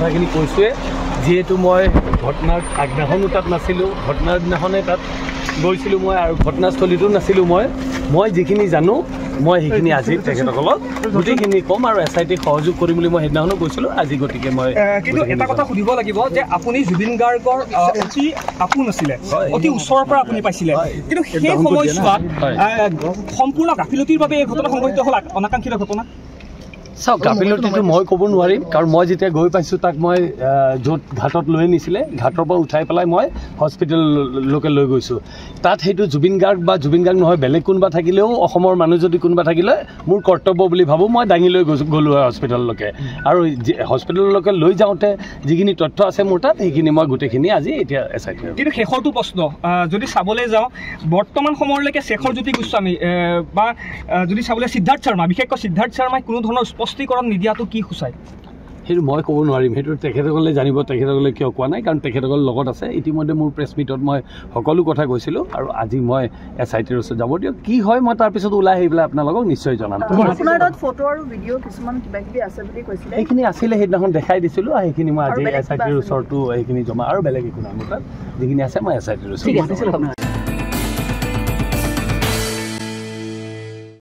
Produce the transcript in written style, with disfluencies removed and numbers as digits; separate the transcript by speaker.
Speaker 1: কথাখিনি কৈছোঁৱে যিহেতু মই ঘটনাৰ আগদিনাখনো তাত নাছিলোঁ ঘটনাৰ দিনাখনে তাত গৈছিলোঁ মই আৰু ঘটনাস্থলীতো নাছিলোঁ মই যিখিনি জানো মই সেইখিনি আজি তেখেতসকলক গোটেইখিনি ক'ম আৰু SIT সহযোগ কৰিম বুলি মই সেইদিনাখনো কৈছিলোঁ আজি গতিকে মই
Speaker 2: কিন্তু এটা কথা সুধিব লাগিব যে আপুনি জুবিন গাৰ্গৰ অতি আপোন আছিলে অতি ওচৰৰ পৰা আপুনি পাইছিলে কিন্তু সেই সময়ছোৱাত সম্পূৰ্ণ গাফিলতিৰ বাবে এই ঘটনা সংঘটিত হ'ল অনাকাংক্ষিত ঘটনা
Speaker 1: চাওক গাফিলতিটো মই ক'ব নোৱাৰিম কাৰণ মই যেতিয়া গৈ পাইছোঁ তাক মই য'ত ঘাটত লৈ নিছিলে ঘাটৰ পৰা উঠাই পেলাই মই হস্পিটেললৈকে লৈ গৈছোঁ তাত সেইটো জুবিন গাৰ্গ নহয় বেলেগ কোনোবা থাকিলেও অসমৰ মানুহ যদি কোনোবা থাকিলে মোৰ কৰ্তব্য বুলি ভাবোঁ মই দাঙি লৈ গ'লোঁ হয় হস্পিটেললৈকে আৰু হস্পিটেললৈকে লৈ যাওঁতে যিখিনি তথ্য আছে মোৰ তাত সেইখিনি মই গোটেইখিনি আজি এতিয়া SIT
Speaker 2: কিন্তু শেষৰটো প্ৰশ্ন যদি চাবলৈ যাওঁ বৰ্তমান সময়লৈকে শেখৰজ্যোতি গোস্বামী বা যদি চাবলৈ সিদ্ধাৰ্থ শৰ্মা বিশেষকৈ সিদ্ধাৰ্থ শৰ্মাই কোনো ধৰণৰ স্পষ্টীকৰণ নিদিয়াটো কি সূচায়
Speaker 1: সেইটো মই ক'ব নোৱাৰিম সেইটো তেখেতসকলে জানিব তেখেতসকলে কিয় কোৱা নাই কাৰণ তেখেতসকলৰ লগত আছে ইতিমধ্যে মোৰ প্ৰেছ মিটত মই সকলো কথা কৈছিলোঁ আৰু আজি মই SITৰ ওচৰত যাব দিয়ক কি হয় মই তাৰপিছত ওলাই আহি পেলাই আপোনালোকক নিশ্চয় জনাম
Speaker 3: আপোনাৰ তাত ফটো আৰু ভিডিঅ' কিছুমান কিবা কিবি আছে বুলি কৈছিলে
Speaker 1: এইখিনি আছিলে সেইদিনাখন দেখাই দিছিলোঁ আৰু সেইখিনি মই আজি SITৰ ওচৰতো এইখিনি জমা আৰু বেলেগ একো নাই মোৰ তাত যিখিনি আছে মই SITৰ ওচৰত